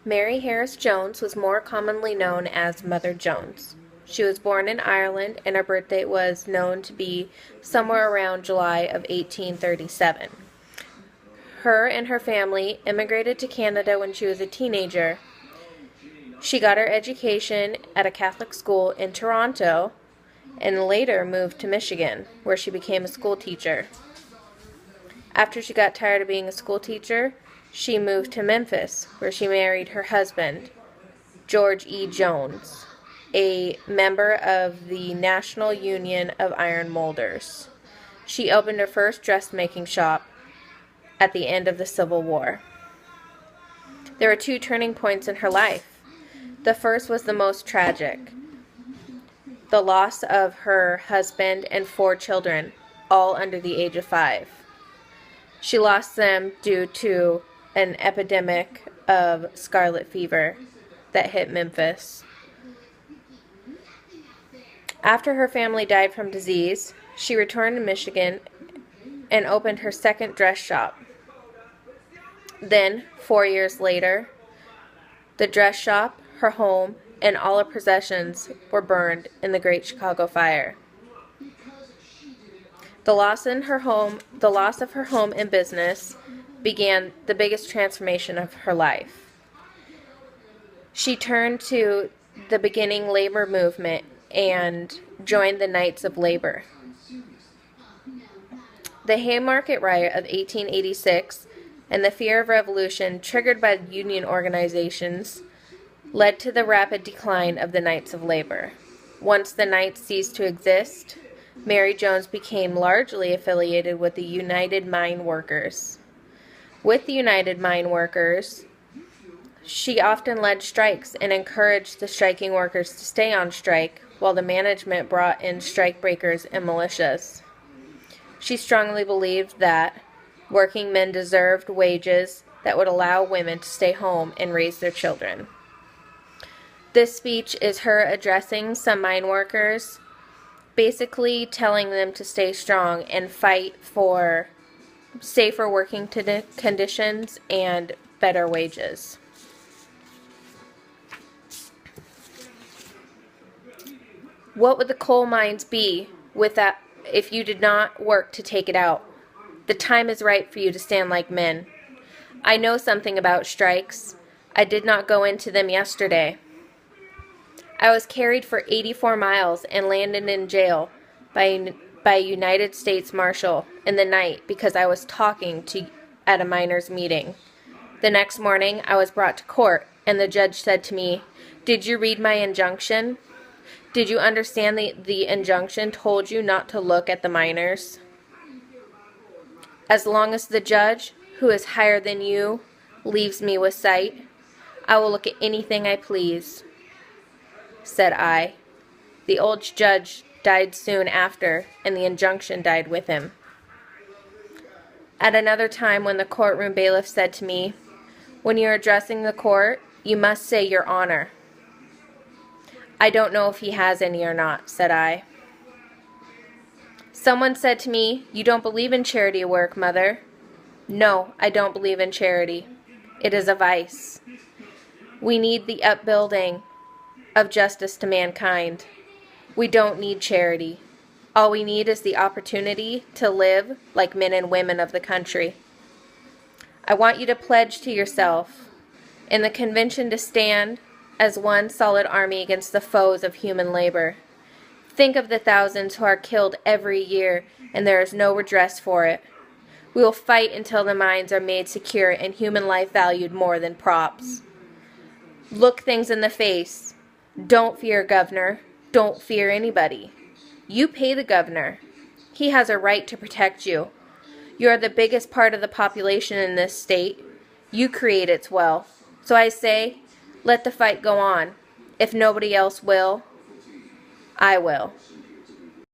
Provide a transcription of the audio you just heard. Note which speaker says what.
Speaker 1: Mary Harris Jones was more commonly known as Mother Jones. She was born in Ireland, and her birthday was known to be somewhere around July of 1837. Her and her family immigrated to Canada when she was a teenager. She got her education at a Catholic school in Toronto and later moved to Michigan, where she became a school teacher. After she got tired of being a school teacher, she moved to Memphis, where she married her husband, George E. Jones, a member of the National Union of Iron Molders. She opened her first dressmaking shop at the end of the Civil War. There were two turning points in her life. The first was the most tragic: the loss of her husband and 4 children, all under the age of 5. She lost them due to an epidemic of scarlet fever that hit Memphis. After her family died from disease, she returned to Michigan and opened her second dress shop. Then, 4 years later, the dress shop, her home, and all her possessions were burned in the Great Chicago Fire. The loss of her home and business began the biggest transformation of her life. She turned to the beginning labor movement and joined the Knights of Labor. The Haymarket Riot of 1886 and the fear of revolution triggered by union organizations led to the rapid decline of the Knights of Labor. Once the Knights ceased to exist, Mary Jones became largely affiliated with the United Mine Workers. With the United Mine Workers, she often led strikes and encouraged the striking workers to stay on strike, while the management brought in strikebreakers and militias. She strongly believed that working men deserved wages that would allow women to stay home and raise their children. This speech is her addressing some mine workers, basically telling them to stay strong and fight for safer working conditions and better wages. What would the coal mines be if you did not work to take it out? The time is right for you to stand like men. I know something about strikes. I did not go into them yesterday. I was carried for 84 miles and landed in jail by a United States Marshal in the night because I was talking at a miners' meeting. The next morning, I was brought to court, and the judge said to me, "Did you read my injunction? Did you understand the injunction told you not to look at the miners? As long as the judge, who is higher than you, leaves me with sight, I will look at anything I please," said I. The old judge died soon after, and the injunction died with him. At another time, when the courtroom bailiff said to me, "When you are addressing the court, you must say your honor." "I don't know if he has any or not," said I. Someone said to me, "You don't believe in charity work, Mother." "No, I don't believe in charity. It is a vice. We need the upbuilding of justice to mankind. We don't need charity. All we need is the opportunity to live like men and women of the country. I want you to pledge to yourself in the convention to stand as one solid army against the foes of human labor. Think of the thousands who are killed every year, and there is no redress for it. We will fight until the mines are made secure and human life valued more than props. Look things in the face. Don't fear, Governor. Don't fear anybody. You pay the governor. He has a right to protect you. You are the biggest part of the population in this state. You create its wealth. So I say, let the fight go on. If nobody else will, I will."